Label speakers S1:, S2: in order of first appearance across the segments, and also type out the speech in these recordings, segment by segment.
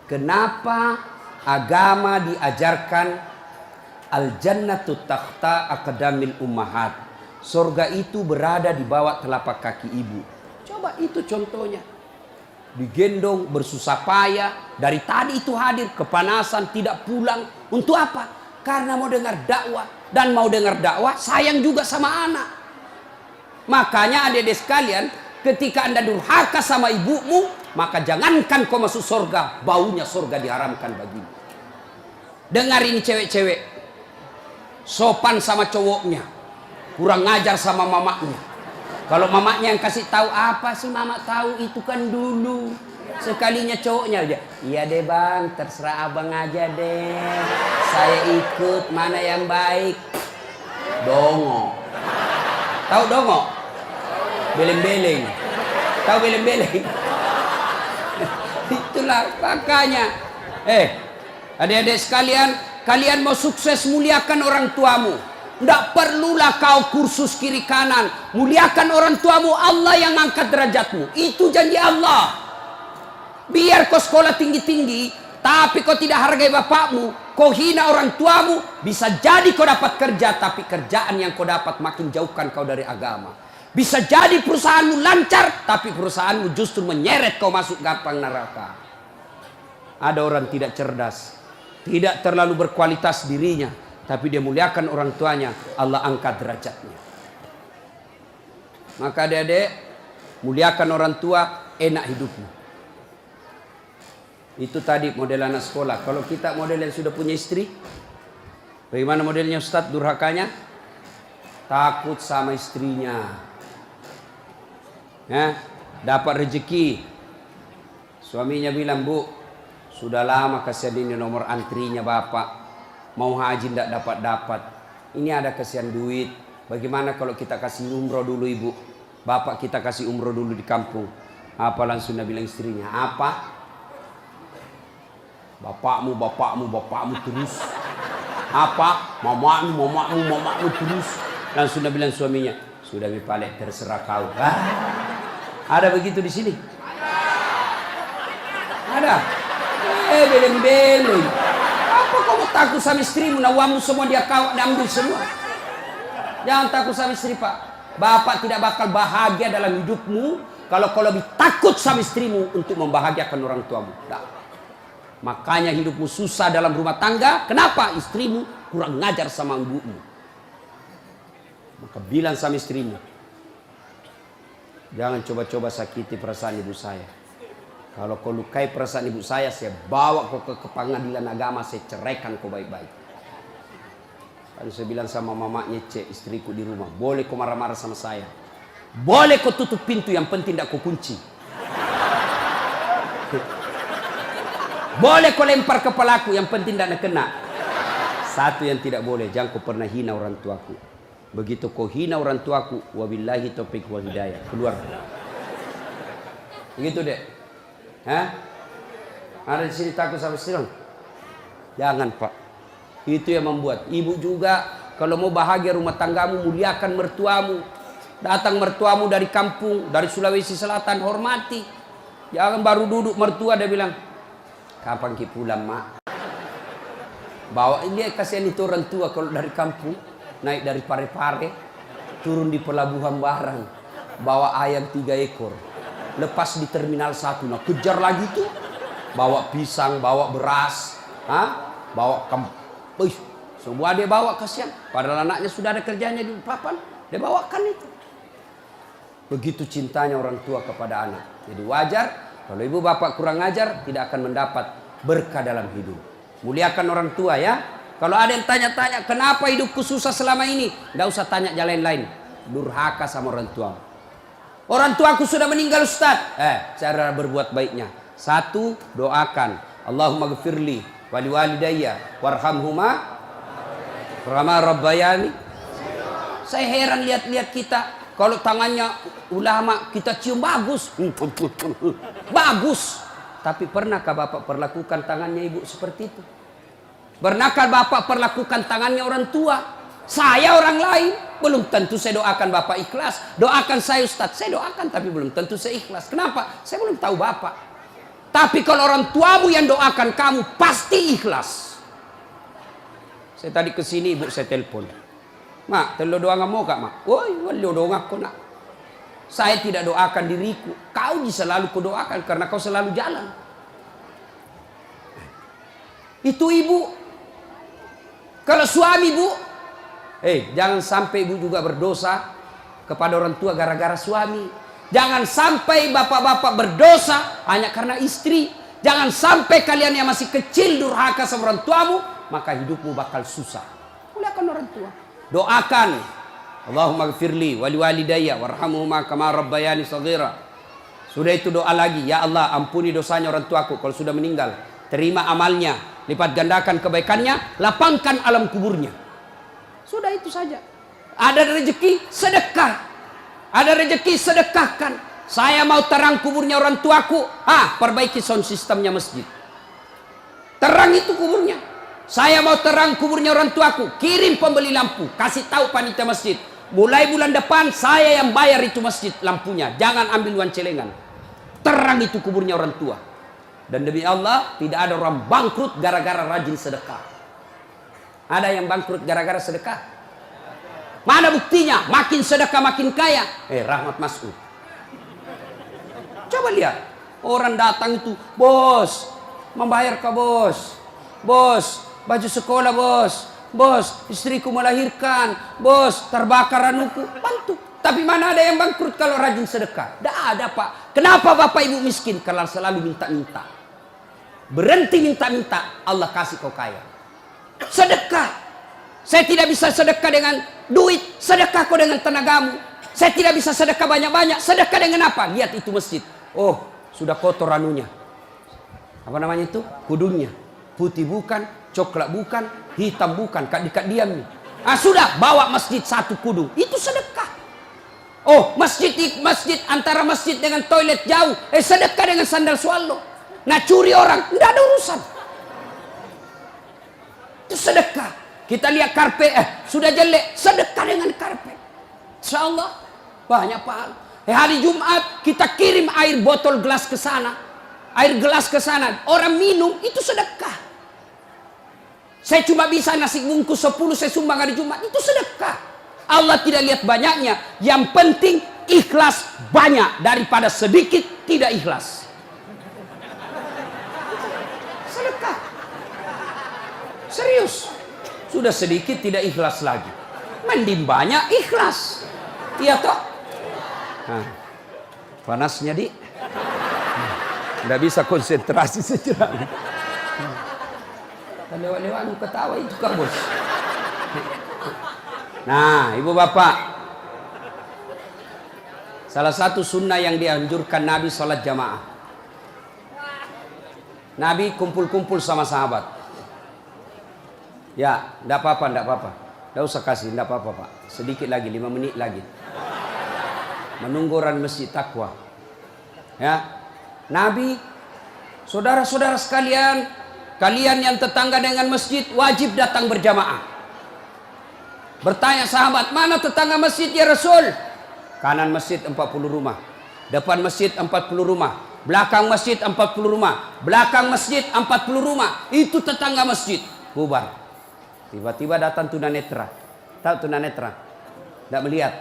S1: Kenapa agama diajarkan al-jannatu tahta aqdamil ummahat? Surga itu berada di bawah telapak kaki ibu. Coba itu contohnya. Digendong bersusah payah, dari tadi itu hadir, kepanasan, tidak pulang. Untuk apa? Karena mau dengar dakwah. Dan mau dengar dakwah sayang juga sama anak. Makanya adik-adik sekalian, ketika Anda durhaka sama ibumu, maka jangankan kau masuk surga, baunya surga diharamkan bagimu. Dengar ini cewek-cewek, sopan sama cowoknya, kurang ngajar sama mamaknya. Kalau mamaknya yang kasih tahu, apa sih mama tahu, itu kan dulu. Sekalinya cowoknya aja, iya deh bang, terserah abang aja deh, saya ikut, mana yang baik. Dongo. Tahu dongo? Beleng-beleng. Tahu beleng-beleng? Itulah makanya. Adik-adik sekalian, kalian mau sukses, muliakan orang tuamu. Tidak perlulah kau kursus kiri kanan. Muliakan orang tuamu, Allah yang angkat derajatmu. Itu janji Allah. Biar kau sekolah tinggi-tinggi, tapi kau tidak hargai bapakmu, kau hina orang tuamu, bisa jadi kau dapat kerja, tapi kerjaan yang kau dapat makin jauhkan kau dari agama. Bisa jadi perusahaanmu lancar, tapi perusahaanmu justru menyeret kau masuk gampang neraka. Ada orang tidak cerdas, tidak terlalu berkualitas dirinya, tapi dia muliakan orang tuanya, Allah angkat derajatnya. Maka adik-adik, muliakan orang tua, enak hidupmu. Itu tadi model anak sekolah. Kalau kita model yang sudah punya istri, bagaimana modelnya Ustadz durhakanya? Takut sama istrinya. Dapat rezeki, suaminya bilang, bu, sudah lama kasihan ini nomor antrinya bapak, mau haji tidak dapat. Ini ada kasihan duit, bagaimana kalau kita kasih umroh dulu ibu, bapak kita kasih umroh dulu di kampung. Apa langsung dia bilang istrinya, apa? Bapakmu terus. Apa? Mamamu terus. Langsung dia bilang suaminya, sudah Mipalek, terserah kau. Ada begitu di sini? Ada. Beleng-beleng. Apa kamu takut sama istrimu? Nawamu semua dia kau ambil semua. Jangan takut sama istri, Pak. Bapak tidak bakal bahagia dalam hidupmu kalau kau lebih takut sama istrimu untuk membahagiakan orang tuamu. Nah. Makanya hidupmu susah dalam rumah tangga. Kenapa? Istrimu kurang ngajar sama ibumu. Maka bilang sama istrimu, jangan coba-coba sakiti perasaan ibu saya. Kalau kau lukai perasaan ibu saya bawa kau ke pengadilan agama, saya ceraikan kau baik-baik. Lalu saya bilang sama mamanya, istriku di rumah, boleh kau marah-marah sama saya, boleh kau tutup pintu, yang penting tidak kau kunci. Boleh kau lempar kepalaku, yang penting tidak kena. Satu yang tidak boleh, jangan kau pernah hina orang tuaku. Begitu kau hina orang tuaku, wabillahi taufiq wal hidayah, keluar. Begitu deh. Ada di sini takut sama istri? Jangan, Pak. Itu yang membuat ibu juga kalau mau bahagia rumah tanggamu, muliakan mertuamu. Datang mertuamu dari kampung, dari Sulawesi Selatan, hormati. Jangan baru duduk mertua dia bilang, kapan ki pulang mak? Bawa ini, kasihan itu orang tua kalau dari kampung naik dari Parepare turun di pelabuhan barang bawa ayam 3 ekor, lepas di terminal 1, nah kejar lagi tuh, bawa pisang, bawa beras, bawa semua dia bawa, kasihan. Padahal anaknya sudah ada kerjanya di papan, dia bawakan itu. Begitu cintanya orang tua kepada anak. Jadi wajar kalau ibu bapak kurang ajar, tidak akan mendapat berkah dalam hidup. Muliakan orang tua ya. Kalau ada yang tanya-tanya, kenapa hidupku susah selama ini? Tidak usah tanya jalan lain. Durhaka sama orang tua. Orang tuaku sudah meninggal Ustaz. Cara berbuat baiknya. 1, doakan. Allahumma gfirli wali walidayya warhamhuma kama rabbayani. Saya heran lihat-lihat kita. Kalau tangannya ulama kita cium bagus. Bagus. Tapi pernahkah Bapak perlakukan tangannya ibu seperti itu? Pernahkah Bapak perlakukan tangannya orang tua? Saya orang lain. Belum tentu saya doakan Bapak ikhlas. Doakan saya Ustaz. Saya doakan tapi belum tentu saya ikhlas. Kenapa? Saya belum tahu Bapak. Tapi kalau orang tuamu yang doakan kamu, pasti ikhlas. Saya tadi kesini ibu saya telepon. Mak, telo doa mau kak mak? Woi, walio doa aku nak. Saya tidak doakan diriku. Kau selalu kudoakan karena kau selalu jalan. Itu ibu. Kalau suami bu, jangan sampai ibu juga berdosa kepada orang tua gara-gara suami. Jangan sampai bapak-bapak berdosa hanya karena istri. Jangan sampai kalian yang masih kecil durhaka sama orang tuamu, maka hidupmu bakal susah. Muliakan orang tua. Doakan. Allahumma gfirli wali walidayya warhamhuma kama rabbayani shaghira. Sudah itu doa lagi. Ya Allah, ampuni dosanya orang tuaku kalau sudah meninggal. Terima amalnya, lipat gandakan kebaikannya, lapangkan alam kuburnya. Sudah itu saja. Ada rezeki, sedekah. Ada rezeki, sedekahkan. Saya mau terang kuburnya orang tuaku. Perbaiki sound sistemnya masjid. Terang itu kuburnya. Saya mau terang kuburnya orang tuaku. Kirim pembeli lampu. Kasih tahu panitia masjid. Mulai bulan depan saya yang bayar itu masjid lampunya. Jangan ambil uang celengan. Terang itu kuburnya orang tua. Dan demi Allah, tidak ada orang bangkrut gara-gara rajin sedekah. Ada yang bangkrut gara-gara sedekah? Mana buktinya? Makin sedekah makin kaya. Rahmat Mas'ud. Coba lihat. Orang datang itu, bos, membayar ke bos. Bos, baju sekolah bos. Bos, istriku melahirkan. Bos, terbakar anuku. Bantu. Tapi mana ada yang bangkrut kalau rajin sedekah? Tidak ada pak. Kenapa bapak ibu miskin? Karena selalu minta-minta. Berhenti minta-minta, Allah kasih kau kaya. Sedekah. Saya tidak bisa sedekah dengan duit, sedekah kau dengan tenagamu. Saya tidak bisa sedekah banyak-banyak, sedekah dengan apa? Lihat itu masjid. Oh, sudah kotor anunya. Apa namanya itu? Kudungnya. Putih bukan, coklat bukan, hitam bukan, kak diam nih. Sudah, bawa masjid satu kudung. Itu sedekah. Oh, masjid antara masjid dengan toilet jauh. Sedekah dengan sandal swallow. Nah, curi orang, tidak ada urusan. Itu sedekah. Kita lihat karpet, sudah jelek, sedekah dengan karpet. Insyaallah banyak pahala. Hari Jumat kita kirim air botol gelas ke sana, air gelas ke sana, orang minum itu sedekah. Saya cuma bisa nasi bungkus 10 saya sumbang hari Jumat, itu sedekah. Allah tidak lihat banyaknya, yang penting ikhlas banyak daripada sedikit tidak ikhlas. Sedekah. Serius. Sudah sedikit tidak ikhlas lagi. Mending banyak ikhlas. Iya toh? Panasnya di. Nggak bisa konsentrasi sejenak. Lewat-lewat ketawa itu kak bos. Nah ibu bapak. Salah satu sunnah yang dianjurkan Nabi sholat jamaah. Nabi kumpul-kumpul sama sahabat. Ya, enggak apa-apa. Enggak usah kasih, enggak apa-apa, Pak. Sedikit lagi, 5 menit lagi. Menunggu orang masjid takwa. Ya. Nabi, saudara-saudara sekalian, kalian yang tetangga dengan masjid wajib datang berjamaah. Bertanya sahabat, mana tetangga masjid ya Rasul? Kanan masjid 40 rumah. Depan masjid 40 rumah. Belakang masjid 40 rumah. Belakang masjid 40 rumah. Itu tetangga masjid. Bubar. Tiba-tiba datang tunanetra. Tahu tunanetra? Tidak melihat.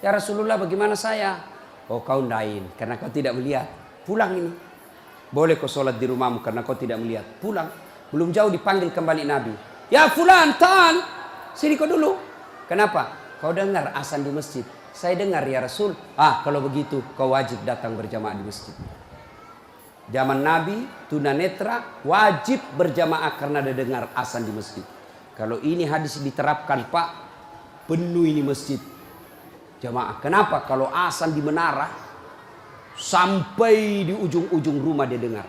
S1: Ya Rasulullah bagaimana saya? Oh kau lain karena kau tidak melihat. Pulang ini. Boleh kau sholat di rumahmu karena kau tidak melihat. Pulang. Belum jauh dipanggil kembali Nabi. Ya fulan, tan. Sini kau dulu. Kenapa? Kau dengar azan di masjid. Saya dengar ya Rasul. Kalau begitu kau wajib datang berjamaah di masjid. Zaman Nabi, tunanetra wajib berjamaah karena dia dengar azan di masjid. Kalau ini hadis diterapkan Pak, penuh ini masjid jamaah. Kenapa? Kalau azan di menara sampai di ujung-ujung rumah dia dengar.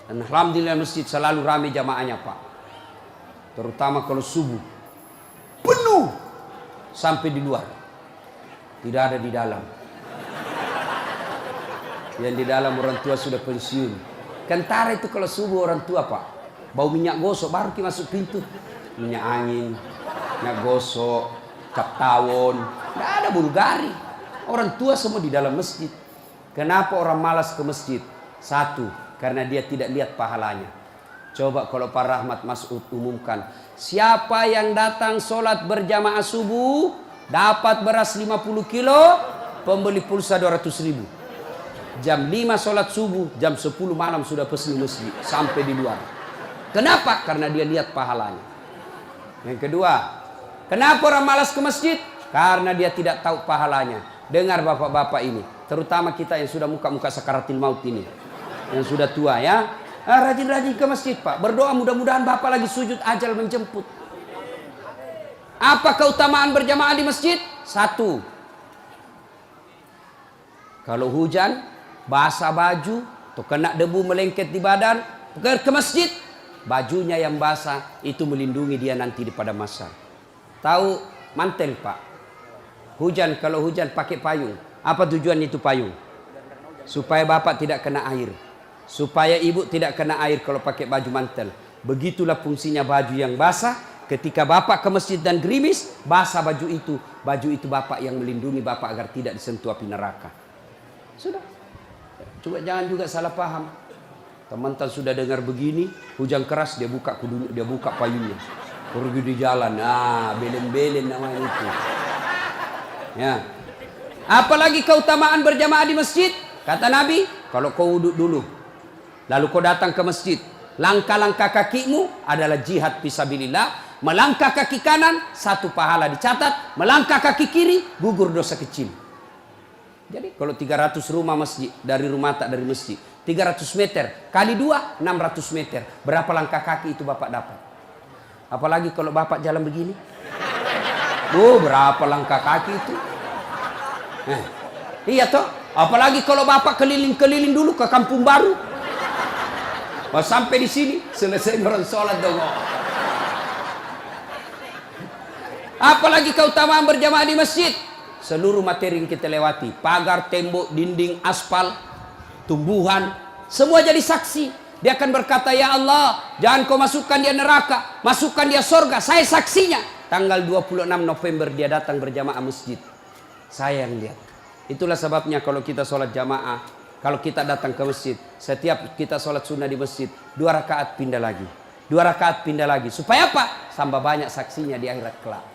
S1: Dan alhamdulillah masjid selalu ramai jamaahnya Pak. Terutama kalau subuh. Penuh sampai di luar. Tidak ada di dalam. Yang di dalam orang tua sudah pensiun. Kentara itu kalau subuh orang tua Pak. Bau minyak gosok baru kita masuk pintu. Minyak angin, minyak gosok, cap tawon. Tidak ada Bulgari. Orang tua semua di dalam masjid. Kenapa orang malas ke masjid? Satu, karena dia tidak lihat pahalanya. Coba kalau Pak Rahmat Mas'ud umumkan, siapa yang datang sholat berjamaah subuh dapat beras 50 kilo, pembeli pulsa 200.000. Jam 5 sholat subuh, jam 10 malam sudah pesan masjid sampai di luar. Kenapa? Karena dia lihat pahalanya. Yang kedua, kenapa orang malas ke masjid? Karena dia tidak tahu pahalanya. Dengar bapak-bapak ini, terutama kita yang sudah muka-muka sakaratil maut ini, yang sudah tua ya, rajin-rajin ke masjid Pak, berdoa mudah-mudahan bapak lagi sujud ajal menjemput. Apa keutamaan berjamaah di masjid? Satu, kalau hujan, basah baju, atau kena debu melengket di badan, ke masjid, bajunya yang basah itu melindungi dia nanti di pada masa. Tahu mantel Pak, hujan, kalau hujan pakai payung. Apa tujuan itu payung? Supaya bapak tidak kena air, supaya ibu tidak kena air kalau pakai baju mantel. Begitulah fungsinya baju yang basah. Ketika bapak ke masjid dan gerimis, basah baju itu bapak yang melindungi bapak agar tidak disentuh api neraka. Sudah. Coba jangan juga salah paham. Teman-teman sudah dengar begini, hujan keras dia buka payungnya, pergi di jalan, belen-belen namanya itu. Ya. Apalagi keutamaan berjamaah di masjid? Kata Nabi, kalau kau wudhu dulu, lalu kau datang ke masjid, langkah-langkah kakimu adalah jihad fisabilillah. Melangkah kaki kanan, 1 pahala dicatat. Melangkah kaki kiri, gugur dosa kecil. Jadi kalau 300 rumah masjid, dari rumah tak dari masjid, 300 meter kali 2, 600 meter. Berapa langkah kaki itu bapak dapat? Apalagi kalau bapak jalan begini, berapa langkah kaki itu? Iya toh. Apalagi kalau bapak keliling-keliling dulu ke kampung baru. Sampai di sini selesai orang sholat dong. Apalagi keutamaan berjamaah di masjid. Seluruh materi yang kita lewati, pagar, tembok, dinding, aspal, tumbuhan, semua jadi saksi. Dia akan berkata, ya Allah, jangan kau masukkan dia neraka, masukkan dia surga. Saya saksinya. Tanggal 26 November dia datang berjamaah masjid. Saya yang lihat. Itulah sebabnya kalau kita sholat jamaah, kalau kita datang ke masjid, setiap kita sholat sunnah di masjid, 2 rakaat pindah lagi, 2 rakaat pindah lagi. Supaya apa? Tambah banyak saksinya di akhirat kelak.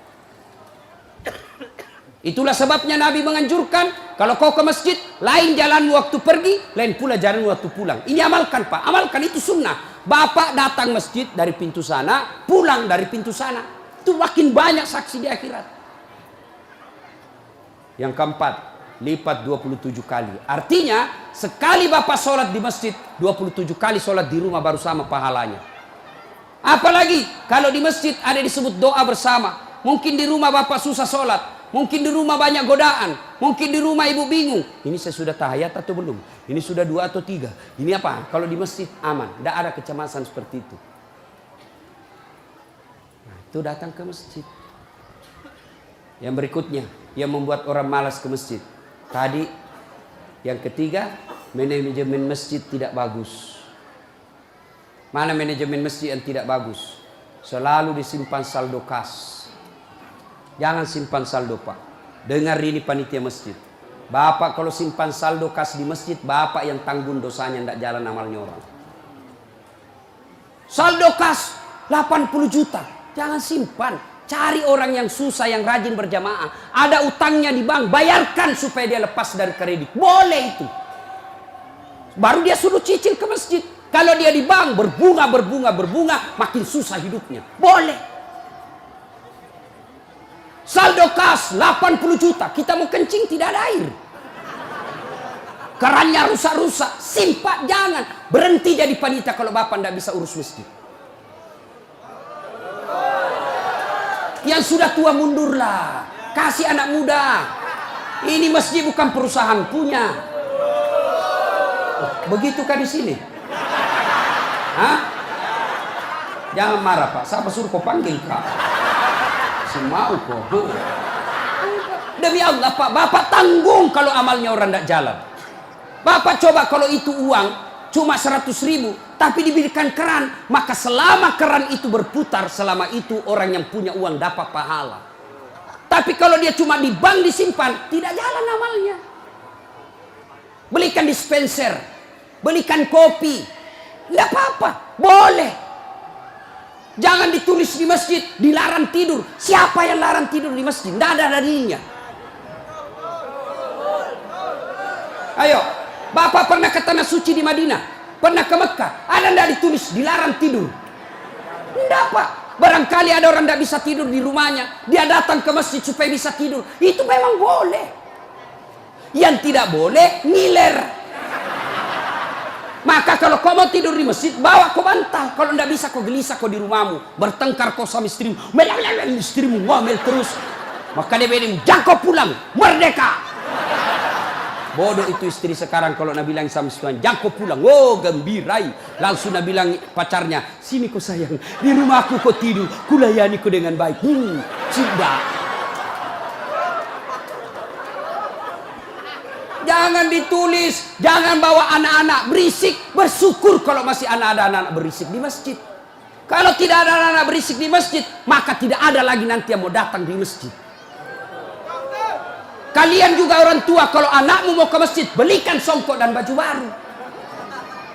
S1: Itulah sebabnya Nabi menganjurkan, kalau kau ke masjid, lain jalan waktu pergi, lain pula jalan waktu pulang. Ini amalkan Pak, amalkan, itu sunnah. Bapak datang masjid dari pintu sana, pulang dari pintu sana. Itu makin banyak saksi di akhirat. Yang keempat, lipat 27 kali. Artinya, sekali bapak sholat di masjid, 27 kali sholat di rumah baru sama pahalanya. Apalagi, kalau di masjid ada disebut doa bersama. Mungkin di rumah bapak susah sholat. Mungkin di rumah banyak godaan. Mungkin di rumah ibu bingung. Ini saya sudah tahiyat atau belum? Ini sudah 2 atau 3? Ini apa? Kalau di masjid aman. Tidak ada kecemasan seperti itu. Nah, itu datang ke masjid. Yang berikutnya, yang membuat orang malas ke masjid. Tadi, yang ketiga, manajemen masjid tidak bagus. Mana manajemen masjid yang tidak bagus? Selalu disimpan saldo kas. Jangan simpan saldo Pak. Dengar ini panitia masjid. Bapak kalau simpan saldo kas di masjid, bapak yang tanggung dosanya, tidak jalan amalnya orang. Saldo kas 80 juta. Jangan simpan. Cari orang yang susah, yang rajin berjamaah. Ada utangnya di bank, bayarkan supaya dia lepas dari kredit. Boleh itu. Baru dia suruh cicil ke masjid. Kalau dia di bank berbunga, makin susah hidupnya. Boleh. Saldo kas 80 juta, kita mau kencing tidak ada air. Kerannya rusak-rusak, simpan, jangan. Berhenti jadi panitia kalau bapak tidak bisa urus masjid. Yang sudah tua mundurlah, kasih anak muda. Ini masjid bukan perusahaan punya. Begitukah di sini? Hah? Jangan marah Pak, siapa suruh kau panggil Kak? Mau kok. Demi Allah Pak, bapak tanggung kalau amalnya orang tidak jalan. Bapak coba kalau itu uang cuma 100.000, tapi diberikan keran, maka selama keran itu berputar, selama itu orang yang punya uang dapat pahala. Tapi kalau dia cuma di bank disimpan, tidak jalan amalnya. Belikan dispenser, belikan kopi. Tidak apa-apa, boleh. Jangan ditulis di masjid, dilarang tidur. Siapa yang larang tidur di masjid? Tidak ada dalilnya. Ayo, Bapak pernah ke Tanah Suci di Madinah? Pernah ke Mekah? Ada tidak ditulis dilarang tidur? Tidak, Pak. Barangkali ada orang tidak bisa tidur di rumahnya, dia datang ke masjid supaya bisa tidur. Itu memang boleh. Yang tidak boleh, ngiler. Maka kalau kau mau tidur di masjid, bawa kau bantal. Kalau tidak bisa, kau gelisah kau di rumahmu. Bertengkar kau sama istrimu. Istrimu ngomel terus. Maka dia bilang, jangan kau pulang. Merdeka. Bodoh itu istri sekarang kalau Nabi bilang sama istrinya, jangan kau pulang. Oh, gembirai. Langsung Nabi bilang pacarnya, sini kau sayang. Di rumahku kau tidur. Kulayani kau dengan baik. Sudah. Jangan ditulis, jangan bawa anak-anak berisik. Bersyukur kalau masih ada anak-anak berisik di masjid. Kalau tidak ada anak-anak berisik di masjid, maka tidak ada lagi nanti yang mau datang di masjid. Kalian juga orang tua, kalau anakmu mau ke masjid, belikan songkok dan baju baru.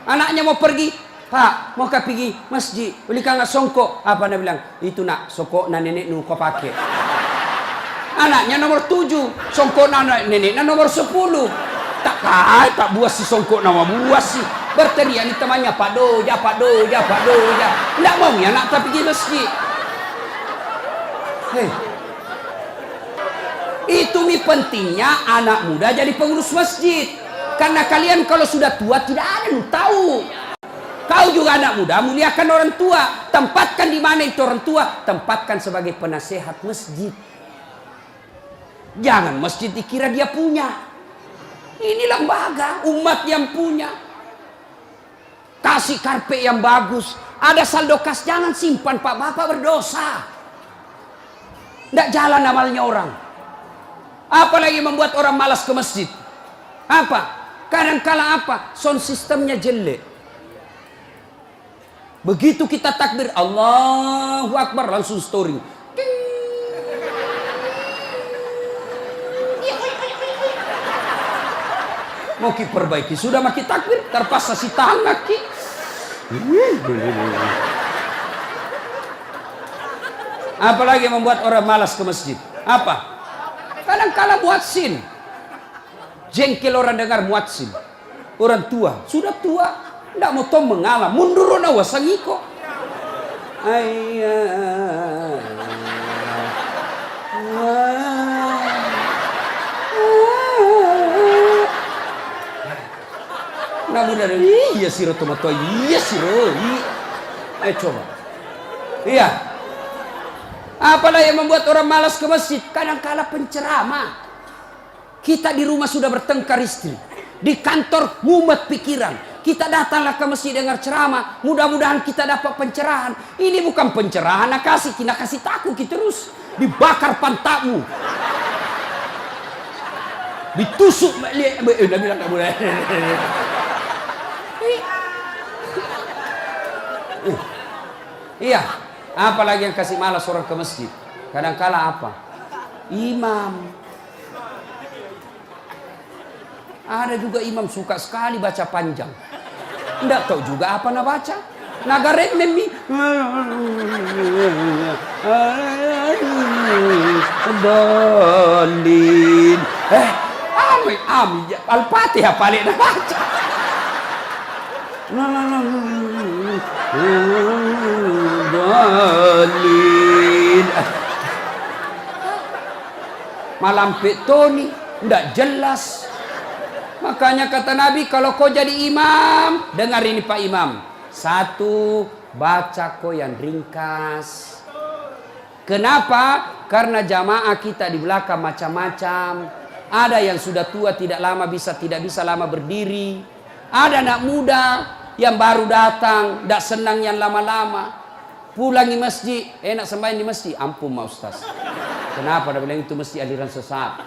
S1: Anaknya mau pergi, Pak, mau pergi masjid, belikan songkok. Apa dia bilang? Itu nak, songkok na nenek nu kau pakai. Anaknya nomor 7, songkok anak nenek nomor 10. Tak buas si songkok nama buas sih. Berteriak ni temannya, Pak Doja, Pak Doja, Pak Doja. Tidak mau ya nak tak pergi masjid. Hei. Itu pentingnya anak muda jadi pengurus masjid. Karena kalian kalau sudah tua tidak ada yang tahu. Kau juga anak muda, muliakan orang tua. Tempatkan di mana itu orang tua? Tempatkan sebagai penasehat masjid. Jangan masjid dikira dia punya. Ini lembaga, umat yang punya. Kasih karpet yang bagus. Ada saldo kas, jangan simpan Pak, Bapak berdosa. Tidak jalan amalnya orang. Apalagi membuat orang malas ke masjid. Apa? Kadang-kala apa? Sound sistemnya jelek. Begitu kita takbir, Allahu Akbar, langsung story. Mau ki perbaiki, sudah maki takbir, terpaksa si tangan ki. Apalagi membuat orang malas ke masjid. Apa? Kadang-kala muadzin. Jengkel orang dengar muadzin. Orang tua, sudah tua, tidak mau tom mengalah, mundur na wasangiko. Ayah. Namun dari iya siro tomato, iya siro. Coba. Iya. Apalah yang membuat orang malas ke masjid? Kadang-kala penceramah. Kita di rumah sudah bertengkar istri. Di kantor mumet pikiran. Kita datanglah ke masjid dengar ceramah. Mudah-mudahan kita dapat pencerahan. Ini bukan pencerahan, nak kasih takut kita terus. Dibakar pantatmu. Ditusuk. Nabi bilang tak boleh. Iya. Apalagi yang kasih malas orang ke masjid. Kadang-kala apa? Imam. Ada juga imam suka sekali baca panjang. Tidak tahu juga apa nak baca. Nagarek nemi. Dalin. Al-Fatihah paling nak baca. Dalin. Malam petoni tidak jelas. Makanya kata Nabi, kalau kau jadi imam, dengar ini Pak Imam. 1, baca kau yang ringkas. Kenapa? Karena jamaah kita di belakang macam-macam. Ada yang sudah tua tidak bisa lama berdiri. Ada anak muda yang baru datang, tidak senang yang lama-lama. Pulang di masjid, enak sembahyang di masjid. Ampun Ma Ustaz. Kenapa? Dia bilang itu mesti aliran sesat.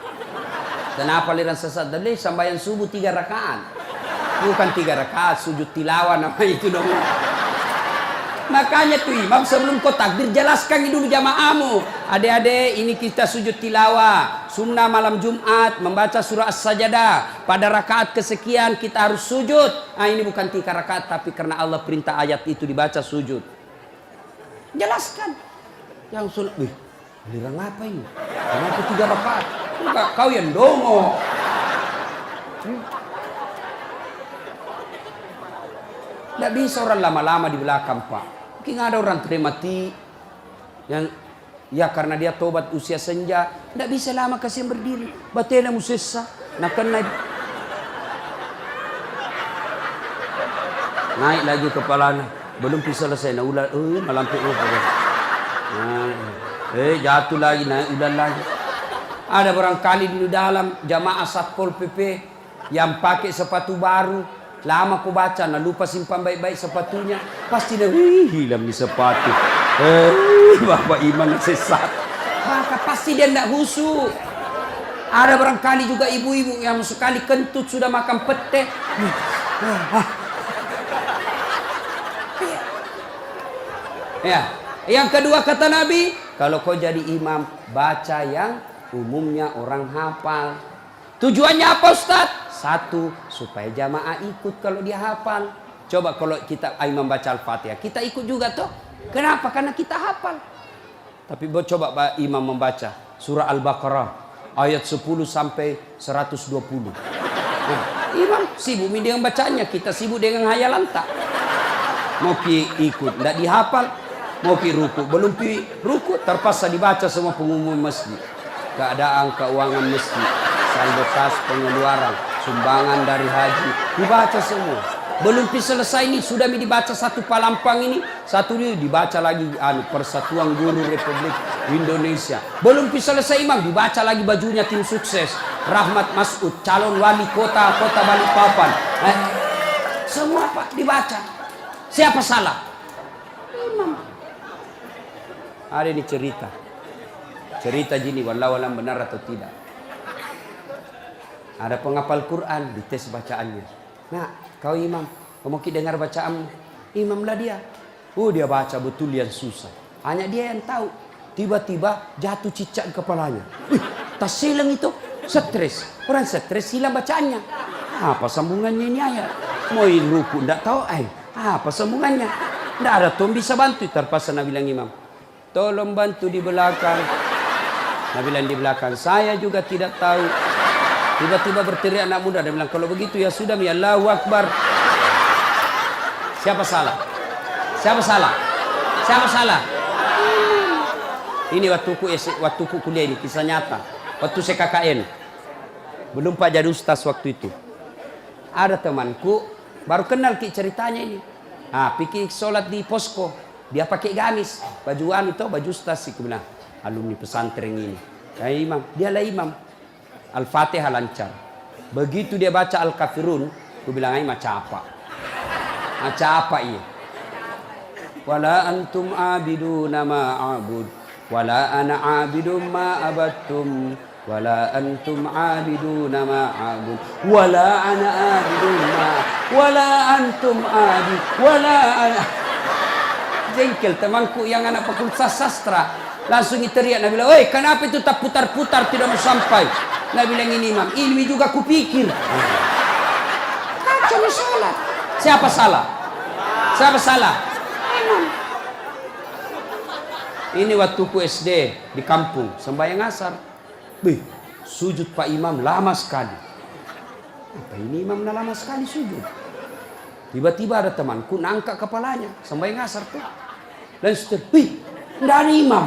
S1: Kenapa aliran sesat? Dari sembahyang subuh 3 rakaat. Bukan 3 rakaat, sujud tilawah nama itu dong. Makanya tuh imam sebelum kau takbir jelaskan dulu jamaahmu. Adik-adik, ini kita sujud tilawah. Sunnah malam Jumat membaca surah As-Sajadah. Pada rakaat kesekian kita harus sujud. Nah, ini bukan 3 rakaat, tapi karena Allah perintah ayat itu dibaca sujud. Jelaskan. Yang sunnah, giliran apa ini? Kenapa 3 rakaat? Enggak, kau yang dongo. Tidak bisa orang lama-lama di belakang, Pak. Mungkin ada orang mati yang ya karena dia tobat usia senja, tidak bisa lama kasih berdiri. Batena musessa, nak naik lagi kepalanya, belum bisa selesai. Nah ulah, malampir lupa. Jatuh lagi, naik udah lagi. Ada barangkali di dalam jamaah Satpol PP yang pakai sepatu baru, lama ku baca, nah lupa simpan baik-baik sepatunya, pasti dia hilang di sepatu. Bapak imam sesat, maka pasti dia tidak khusyuk. Ada barangkali juga ibu-ibu yang sekali kentut sudah makan pete. Ya, yang kedua kata Nabi, kalau kau jadi imam, baca yang umumnya orang hafal. Tujuannya apa, Ustaz? 1, supaya jamaah ikut kalau dia hafal. Coba kalau kita imam baca Al-Fatihah, kita ikut juga toh. Kenapa? Karena kita hafal. Tapi coba imam membaca surah Al-Baqarah ayat 10 sampai 120. Nah, imam sibuk dengan bacanya, kita sibuk dengan hayalan tak. Mau ikut, tidak dihafal. Mau ruku, belum ruku, terpaksa dibaca semua pengumuman masjid. Keadaan keuangan masjid, saldo kas pengeluaran, sumbangan dari haji, dibaca semua. Belum selesai ini, sudah dibaca satu palampang ini, satu ini dibaca lagi Persatuan Guru Republik Indonesia. Belum selesai imam, dibaca lagi bajunya tim sukses. Rahmat Masud, calon wali kota Balikpapan. Semua Pak dibaca. Siapa salah? Imam. Ada ini cerita gini, wallahu alam benar atau tidak. Ada penghafal Quran, dites bacaannya. Nah, kau imam, kau mau dengar bacaan imam lah dia. Dia baca betul yang susah. Hanya dia yang tahu. Tiba-tiba jatuh cicak di kepalanya. Tas silang itu, stres. Orang stres hilang bacaannya. Apa sambungannya ini ayat? Mau ruku, tidak tahu. Apa sambungannya? Tidak ada tuh bisa bantu. Terpaksa Nabi bilang imam, tolong bantu di belakang. Nabi bilang di belakang, saya juga tidak tahu. Tiba-tiba berteriak anak muda. Dia bilang, kalau begitu ya sudah, ya Allahu Akbar. Siapa salah? Siapa salah? Siapa salah? Ini waktuku kuliah ini, kisah nyata. Waktu saya KKN. Belum Pak jadi ustaz waktu itu. Ada temanku, baru kenal ceritanya ini. Pikir sholat di posko. Dia pakai gamis. Baju baju ustaz sih. Bilang, alumni pesantren ini. Imam, dialah imam. Al-Fatihah lancar. Begitu dia baca Al-Kafirun, aku bilang macam apa? Macam apa ini? Wala antum abiduna ma a'bud, wala ana abidum ma abattum, wala antum abiduna ma a'bud, wala ana abidum ma, wala antum abid, wala ana. Jengkel temanku yang anak fakultas sastra. Langsung teriak, Nabi bilang, "Oi, kenapa itu tak putar-putar tidak mau sampai?" Nabi bilang, ini imam, ilmi juga kupikir. Kacau sholat. Siapa salah? Siapa salah? Imam. Ini waktuku SD di kampung, sembahyang asar. Sujud Pak Imam lama sekali. Apa ini imam lama sekali sujud? Tiba-tiba ada temanku nangkat kepalanya, sembahyang asar tuh. Dan tidak ada imam.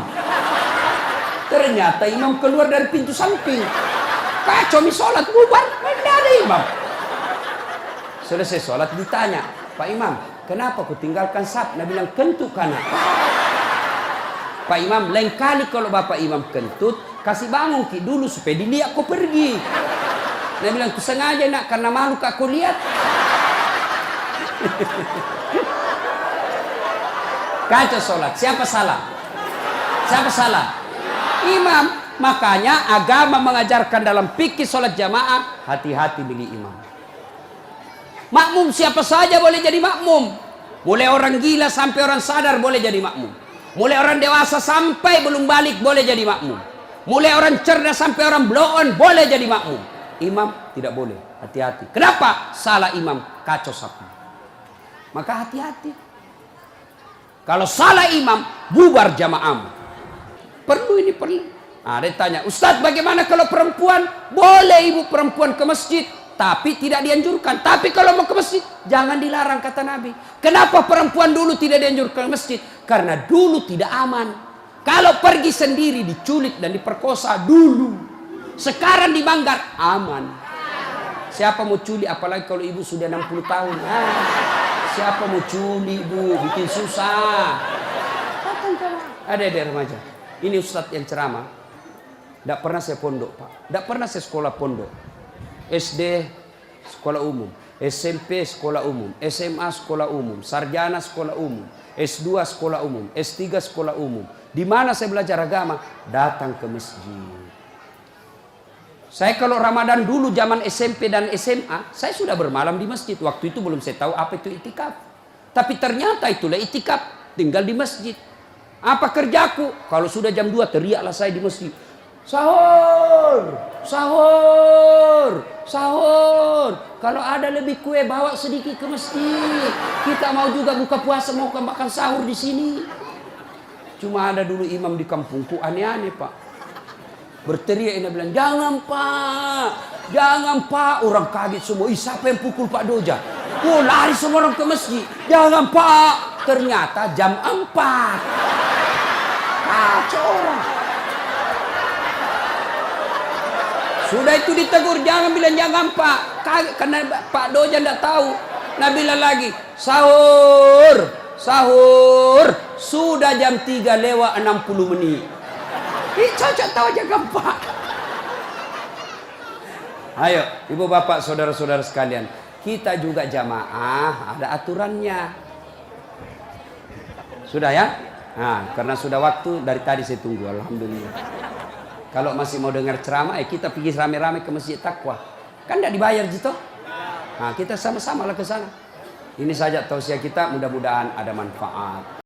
S1: Ternyata imam keluar dari pintu samping. Kacau sholat bubar, tidak ada imam. Selesai sholat ditanya, Pak Imam, kenapa kau tinggalkan saf? Nabi bilang, kentut kanan. Pak Imam, lain kali kalau Bapak Imam kentut, kasih bangun dulu supaya dilihat kau pergi. Nabi bilang, ku sengaja nak, karena malu kau lihat. Kacau sholat, siapa salah? Siapa salah? Imam. Makanya agama mengajarkan dalam fikih sholat jamaah, hati-hati milih imam. Makmum siapa saja boleh jadi makmum. Mulai orang gila sampai orang sadar boleh jadi makmum. Mulai orang dewasa sampai belum balik boleh jadi makmum. Mulai orang cerdas sampai orang blow on boleh jadi makmum. Imam tidak boleh. Hati-hati. Kenapa? Salah imam kacau sapi. Maka hati-hati. Kalau salah imam bubar jamaahmu. Perlu ini perlu. Dia tanya, Ustadz bagaimana kalau perempuan? Boleh ibu perempuan ke masjid, tapi tidak dianjurkan. Tapi kalau mau ke masjid, jangan dilarang kata Nabi. Kenapa perempuan dulu tidak dianjurkan ke masjid? Karena dulu tidak aman. Kalau pergi sendiri diculik dan diperkosa dulu. Sekarang di Manggar aman. Siapa mau culik? Apalagi kalau ibu sudah 60 tahun. Siapa mau culik bu? Bikin susah. Ada remaja. Ini ustadz yang ceramah. Tidak pernah saya pondok pak. Tidak pernah saya sekolah pondok. SD sekolah umum, SMP sekolah umum, SMA sekolah umum, sarjana sekolah umum, S2 sekolah umum, S3 sekolah umum. Di mana saya belajar agama? Datang ke masjid. Saya kalau Ramadan dulu zaman SMP dan SMA, saya sudah bermalam di masjid. Waktu itu belum saya tahu apa itu itikaf. Tapi ternyata itulah itikaf, tinggal di masjid. Apa kerjaku? Kalau sudah jam 2 teriaklah saya di masjid. Sahur, sahur, sahur. Kalau ada lebih kue bawa sedikit ke masjid. Kita mau juga buka puasa mau makan sahur di sini. Cuma ada dulu imam di kampungku aneh-aneh pak. Berteriak ini bilang jangan pak, jangan pak. Orang kaget semua. Siapa yang pukul Pak Doja? Oh lari semua orang ke masjid. Jangan pak. Ternyata jam 4. Kacau orang. Sudah itu ditegur, jangan bilang jangan pak. Karena Pak Doja tidak tahu. Nah bilang lagi, sahur, sahur. Sudah jam 3 lewat 60 menit. Cocok tahu jangan pak. Ayo, ibu bapak, saudara-saudara sekalian. Kita juga jamaah, ada aturannya. Sudah ya? Nah, karena sudah waktu, dari tadi saya tunggu, alhamdulillah. Kalau masih mau dengar ceramah, kita pergi rame-rame ke Masjid Taqwa. Kan tidak dibayar gitu. Nah, kita sama-sama lah ke sana. Ini saja tausiah kita, mudah-mudahan ada manfaat.